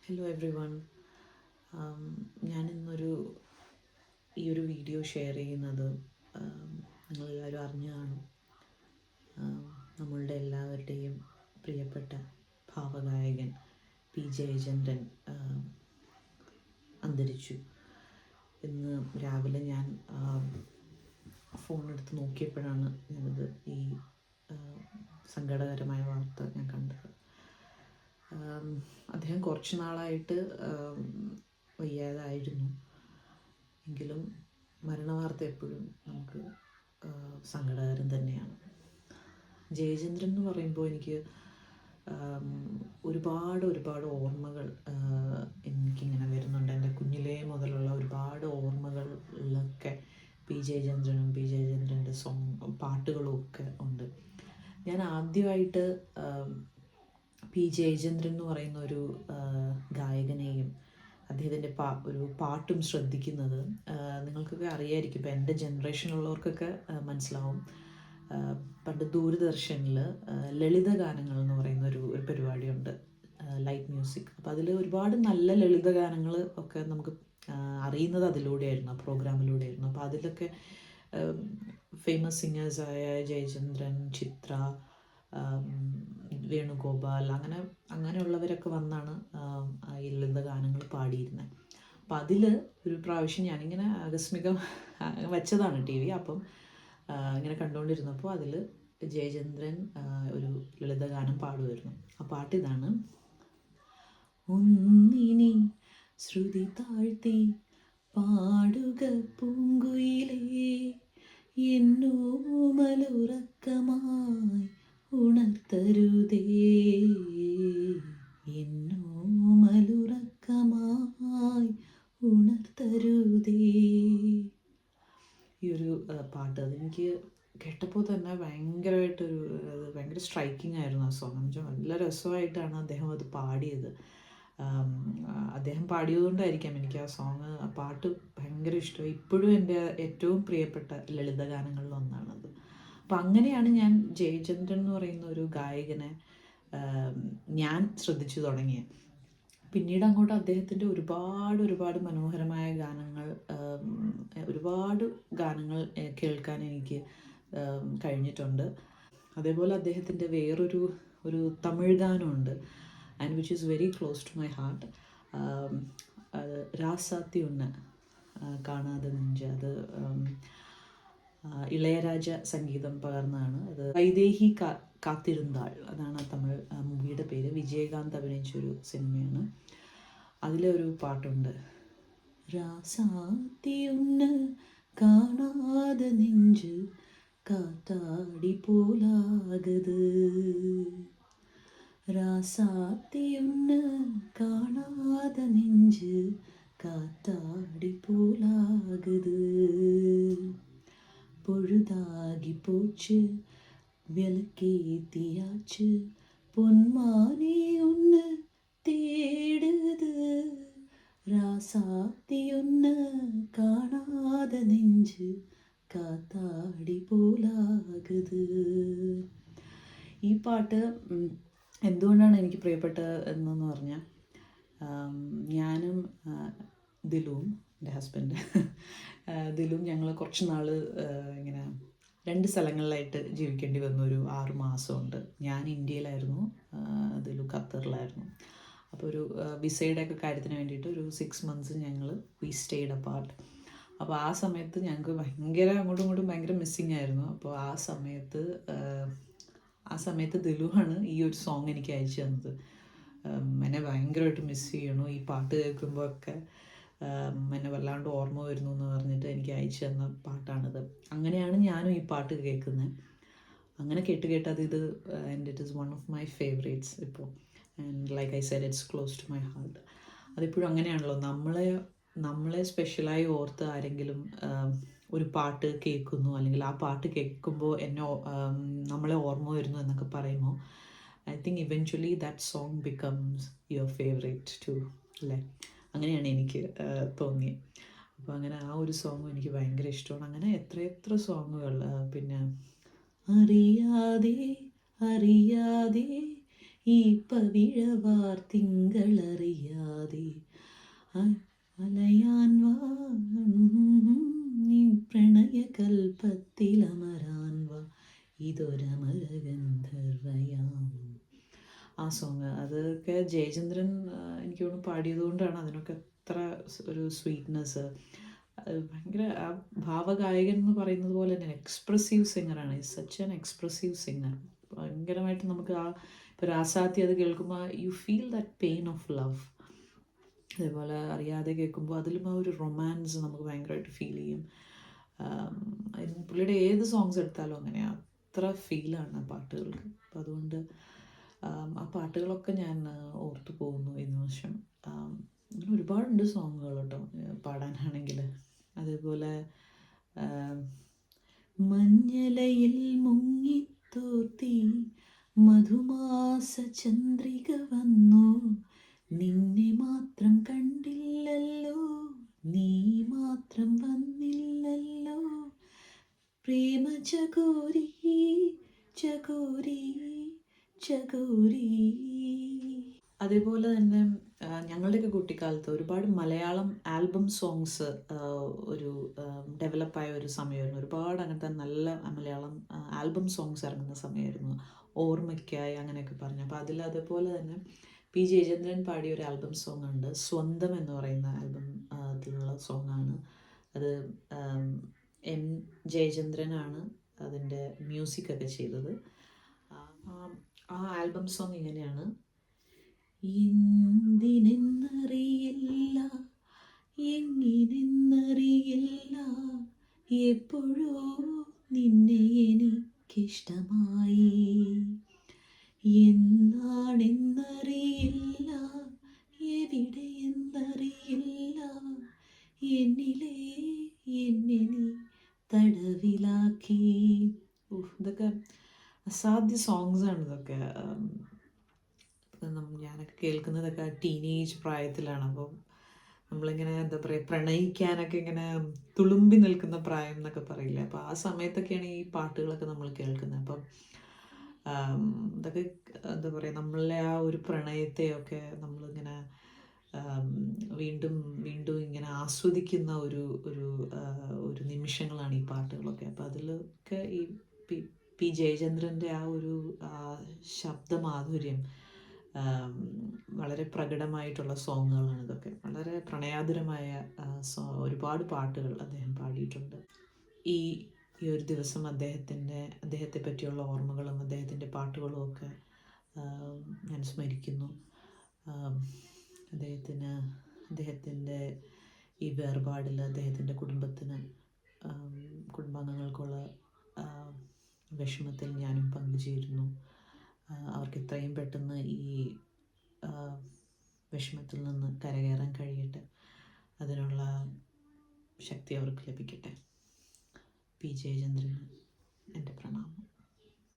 Hello every one. ഞാനിന്നൊരു ഈ ഒരു video share ചെയ്യുന്നത് നിങ്ങളെല്ലാവരും അറിഞ്ഞു കാണും. നമ്മളുടെ എല്ലാവരുടെയും പ്രിയപ്പെട്ട ഭാവഗായകൻ പി ജയചന്ദ്രൻ അന്തരിച്ചു. ഇന്ന് രാവിലെ ഞാൻ ഫോണെടുത്ത് നോക്കിയപ്പോഴാണ് ഞാനത് ഈ സങ്കടകരമായ വാർത്ത ഞാൻ കണ്ടത്. അദ്ദേഹം കുറച്ച് നാളായിട്ട് വയ്യാതായിരുന്നു. എങ്കിലും മരണവാർത്ത എപ്പോഴും നമുക്ക് സങ്കടകരം തന്നെയാണ്. ജയചന്ദ്രൻ എന്ന് പറയുമ്പോൾ എനിക്ക് ഒരുപാട് ഓർമ്മകൾ എനിക്കിങ്ങനെ വരുന്നുണ്ട്. എൻ്റെ കുഞ്ഞിലേ മുതലുള്ള ഒരുപാട് ഓർമ്മകളിലൊക്കെ പി ജയചന്ദ്രൻ്റെ പാട്ടുകളും ഒക്കെ ഉണ്ട്. ഞാൻ ആദ്യമായിട്ട് പി ജയചന്ദ്രൻ എന്ന് പറയുന്ന ഒരു ഗായകനെയും അദ്ദേഹത്തിൻ്റെ ഒരു പാട്ടും ശ്രദ്ധിക്കുന്നത് നിങ്ങൾക്കൊക്കെ അറിയായിരിക്കും. ഇപ്പം എൻ്റെ ജനറേഷനുള്ളവർക്കൊക്കെ മനസ്സിലാവും. പണ്ട് ദൂരദർശനിൽ ലളിത ഗാനങ്ങൾ എന്ന് പറയുന്ന ഒരു പരിപാടിയുണ്ട്, ലൈറ്റ് മ്യൂസിക്. അപ്പോൾ അതിൽ ഒരുപാട് നല്ല ലളിത ഗാനങ്ങൾ ഒക്കെ നമുക്ക് അറിയുന്നത് അതിലൂടെയായിരുന്നു, ആ പ്രോഗ്രാമിലൂടെയായിരുന്നു. അപ്പോൾ അതിലൊക്കെ ഫേമസ് സിംഗേഴ്സായ ജയചന്ദ്രൻ, ചിത്ര, വേണുഗോപാൽ, അങ്ങനെയുള്ളവരൊക്കെ വന്നാണ് ഈ ലളിത ഗാനങ്ങൾ പാടിയിരുന്നത്. അപ്പം അതിൽ ഒരു പ്രാവശ്യം ഞാനിങ്ങനെ ആകസ്മികം വെച്ചതാണ് ടി വി. അപ്പം ഇങ്ങനെ കണ്ടുകൊണ്ടിരുന്നപ്പോൾ അതിൽ ജയചന്ദ്രൻ ഒരു ലളിതഗാനം പാടുമായിരുന്നു. ആ പാട്ടിതാണ്: ഒന്നിനി ശ്രുതി താഴ്ത്തി പാടുക പൂങ്കുയിലേ, എന്നോ മലുറക്കമായി ഉണർത്തരുതേ, എന്നോ മലുറക്കമായി ഉണർത്തരുതേ. ഈ ഒരു പാട്ട് അതെനിക്ക് കേട്ടപ്പോൾ തന്നെ ഭയങ്കര സ്ട്രൈക്കിംഗ് ആയിരുന്നു. ആ സോങ് എന്ന് വെച്ചാൽ നല്ല രസമായിട്ടാണ് അദ്ദേഹം അത് പാടിയത്. അദ്ദേഹം പാടിയതുകൊണ്ടായിരിക്കാം എനിക്ക് ആ പാട്ട് ഭയങ്കര ഇഷ്ടമായി. ഇപ്പോഴും എൻ്റെ ഏറ്റവും പ്രിയപ്പെട്ട ലളിതഗാനങ്ങളിലൊന്നാണത്. അപ്പം അങ്ങനെയാണ് ഞാൻ ജയചന്ദ്രൻ എന്ന് പറയുന്ന ഒരു ഗായകനെ ഞാൻ ശ്രദ്ധിച്ചു തുടങ്ങിയത്. പിന്നീട് അങ്ങോട്ട് അദ്ദേഹത്തിൻ്റെ ഒരുപാട് മനോഹരമായ ഒരുപാട് ഗാനങ്ങൾ കേൾക്കാൻ എനിക്ക് കഴിഞ്ഞിട്ടുണ്ട്. അതേപോലെ അദ്ദേഹത്തിൻ്റെ വേറൊരു തമിഴ് ഗാനമുണ്ട്, and which is very close to my heart. അത് രാസാത്തി ഒന്ന് കാണാതെ നെഞ്ച്. അത് ഇളയരാജ സംഗീതം പകർന്നതാണ്. അത് വൈദേഹി കാത്തിരുന്നാൾ, അതാണ് ആ തമിഴ് മൂവിയുടെ പേര്. വിജയകാന്ത് അഭിനയിച്ചൊരു സിനിമയാണ്. അതിലെ ഒരു പാട്ടുണ്ട്: രാസാത്തി ഒന്ന് കാണാതെ നെഞ്ച് കാത്താടി പോലാകുത്, രാസാത്തി ഒന്ന് കാണാതെ നെഞ്ച് കാത്താടി പോലാകുത്, பொழுதாகி போச்சு விளக்கேத்தியாச்சு பொன்மானே உன்னை தேடுது, ராசாத்தி உன்னை കാണാத നെഞ്ച് കാത്താടി പോലാകുത്. ഈ പാട്ട് എന്തുകൊണ്ടാണ് എനിക്ക് പ്രിയപ്പെട്ടത് എന്നു പറഞ്ഞാൽ, ഞാനും ദിലുവും, എൻ്റെ ഹസ്ബൻഡ് ദിലും, ഞങ്ങൾ കുറച്ച് നാൾ ഇങ്ങനെ 2 സ്ഥലങ്ങളിലായിട്ട് ജീവിക്കേണ്ടി വന്നു. ഒരു 6 മാസമുണ്ട്. ഞാൻ ഇന്ത്യയിലായിരുന്നു, ദിലു ഖത്തറിലായിരുന്നു. അപ്പോൾ ഒരു വിസയുടെയൊക്കെ കാര്യത്തിന് വേണ്ടിയിട്ട് ഒരു 6 months വി സ്റ്റേഡ് അപ്പാർട്ട്. അപ്പോൾ ആ സമയത്ത് ഞങ്ങൾക്ക് അങ്ങോട്ടും ഇങ്ങോട്ടും ഭയങ്കര മിസ്സിങ് ആയിരുന്നു. അപ്പോൾ ആ സമയത്ത് ദിലുവാണ് ഈ ഒരു സോങ് എനിക്ക് അയച്ചു തന്നത്. എന്നെ ഭയങ്കരമായിട്ട് മിസ് ചെയ്യണു, ഈ പാട്ട് കേൾക്കുമ്പോൾ ഒക്കെ എന്നെ വല്ലാണ്ട് ഓർമ്മ വരുന്നു എന്ന് പറഞ്ഞിട്ട് എനിക്ക് അയച്ചു തന്ന പാട്ടാണിത്. അങ്ങനെയാണ് ഞാനും ഈ പാട്ട് കേൾക്കുന്നത്. അങ്ങനെ കേട്ട് അത് and it is one of my favourites ഇപ്പോൾ. And like I said, it's close to my heart. അതിപ്പോഴും അങ്ങനെയാണല്ലോ, നമ്മളെ സ്പെഷ്യലായി ഓർത്ത് ആരെങ്കിലും ഒരു പാട്ട് കേൾക്കുന്നു, അല്ലെങ്കിൽ ആ പാട്ട് കേൾക്കുമ്പോൾ നമ്മളെ ഓർമ്മ വരുന്നു എന്നൊക്കെ പറയുമ്പോൾ, I think eventually that song becomes your favourite too, അല്ലേ? അങ്ങനെയാണ് എനിക്ക് തോന്നിയത്. അപ്പോൾ അങ്ങനെ ആ ഒരു സോങ്ങും എനിക്ക് ഭയങ്കര ഇഷ്ടമാണ്. അങ്ങനെ എത്ര സോങ്ങുകൾ. പിന്നെ അറിയാതെ അറിയാതെ ഈ പവിഴവാർ തിങ്കളറിയാതെ അലയാൻ വാ നീ പ്രണയകൽപ്പത്തിലമരാൻ വാ ഇതൊരമരഗന്ധർവയാം. ആ സോങ് അതൊക്കെ ജയചന്ദ്രൻ എനിക്ക് തോന്നുന്നു പാടിയതുകൊണ്ടാണ് അതിനൊക്കെ അത്ര ഒരു സ്വീറ്റ്നെസ്. ഭയങ്കര ആ ഭാവഗായകൻ എന്ന് പറയുന്നത് പോലെ തന്നെ എക്സ്പ്രസീവ് സിംഗറാണ്. Such an expressive singer. ഭയങ്കരമായിട്ട് നമുക്ക് ആ ഇപ്പോൾ രാസാത്തി അത് കേൾക്കുമ്പോൾ you feel that pain of love. അതേപോലെ അറിയാതെ കേൾക്കുമ്പോൾ അതിലും ആ ഒരു റൊമാൻസ് നമുക്ക് ഭയങ്കരമായിട്ട് ഫീൽ ചെയ്യും. പുള്ളിയുടെ ഏത് സോങ്സ് എടുത്താലും അങ്ങനെയാണ്, അത്ര ഫീലാണ് ആ പാട്ടുകൾക്ക്. അപ്പം അതുകൊണ്ട് ആ പാട്ടുകളൊക്കെ ഞാൻ ഓർത്തു പോകുന്നു ഈ നിമിഷം. അങ്ങനെ ഒരുപാടുണ്ട് സോങ്ങുകൾ കേട്ടോ പാടാനാണെങ്കിൽ. അതേപോലെ മഞ്ഞലയിൽ മുങ്ങിത്തോർത്തി മധുമാസ ചന്ദ്രിക വന്നു, നിന്നെ മാത്രം കണ്ടില്ലല്ലോ, നീ മാത്രം വന്നില്ലല്ലോ, പ്രേമ ചകോരി ചകോരി ചകോരി. അതേപോലെ തന്നെ ഞങ്ങളുടെയൊക്കെ കുട്ടിക്കാലത്ത് ഒരുപാട് മലയാളം ആൽബം സോങ്സ് ഒരു ഡെവലപ്പായ ഒരു സമയമായിരുന്നു. ഒരുപാട് അങ്ങനത്തെ നല്ല മലയാളം ആൽബം സോങ്സ് ഇറങ്ങുന്ന സമയമായിരുന്നു. ഓർമ്മയ്ക്കായി അങ്ങനെയൊക്കെ പറഞ്ഞു. അപ്പോൾ അതേപോലെ തന്നെ പി ജയചന്ദ്രൻ പാടിയ ഒരു ആൽബം സോങ് ഉണ്ട്, സ്വന്തം എന്ന് പറയുന്ന ആൽബത്തിലുള്ള സോങ്ങാണ് അത്. എം ജയചന്ദ്രനാണ് അതിൻ്റെ മ്യൂസിക്കൊക്കെ ചെയ്തത്. ആ ആൽബം സോങ് ഇങ്ങനെയാണ്. എന്തിനെന്നറിയില്ല, എങ്ങിനെന്നറിയില്ല, എപ്പോഴോ നിന്നെ എനിക്കിഷ്ടമായി, എന്നാണെന്നറിയില്ല, എവിടെയെന്നറിയില്ല, എന്നിലെ എന്നെ നീ തടവിലാക്കി. ഇതൊക്കെ അസാധ്യ സോങ്സാണ് ഇതൊക്കെ. ഞാനൊക്കെ കേൾക്കുന്നതൊക്കെ ടീനേജ് പ്രായത്തിലാണ്. അപ്പം നമ്മളിങ്ങനെ എന്താ പറയുക, പ്രണയിക്കാനൊക്കെ ഇങ്ങനെ തുളുമ്പി നിൽക്കുന്ന പ്രായം എന്നൊക്കെ പറയില്ലേ. അപ്പോൾ ആ സമയത്തൊക്കെയാണ് ഈ പാട്ടുകളൊക്കെ നമ്മൾ കേൾക്കുന്നത്. അപ്പം ഇതൊക്കെ എന്താ പറയുക, നമ്മളെ ആ ഒരു പ്രണയത്തെയൊക്കെ നമ്മളിങ്ങനെ വീണ്ടും വീണ്ടും ഇങ്ങനെ ആസ്വദിക്കുന്ന ഒരു ഒരു ഒരു നിമിഷങ്ങളാണ് ഈ പാട്ടുകളൊക്കെ. അപ്പോൾ അതിലൊക്കെ ഈ പി ജയചന്ദ്രൻ്റെ ആ ഒരു ശബ്ദമാധുര്യം വളരെ പ്രകടമായിട്ടുള്ള സോങ്ങുകളാണ് ഇതൊക്കെ. വളരെ പ്രണയാതുരമായ ഒരുപാട് പാട്ടുകൾ അദ്ദേഹം പാടിയിട്ടുണ്ട്. ഈ ഒരു ദിവസം അദ്ദേഹത്തെ പറ്റിയുള്ള ഓർമ്മകളും അദ്ദേഹത്തിൻ്റെ പാട്ടുകളും ഒക്കെ ഞാൻ സ്മരിക്കുന്നു. അദ്ദേഹത്തിൻ്റെ ഈ വേർപാടിൽ അദ്ദേഹത്തിൻ്റെ കുടുംബാംഗങ്ങൾക്കുള്ള വിഷമത്തിൽ ഞാനും പങ്കുചേരുന്നു. അവർക്ക് എത്രയും പെട്ടെന്ന് ഈ വിഷമത്തിൽ നിന്ന് കരകയറാൻ കഴിയട്ടെ, അതിനുള്ള ശക്തി അവർക്ക് ലഭിക്കട്ടെ. പി ജയചന്ദ്രന് എൻ്റെ പ്രണാമം.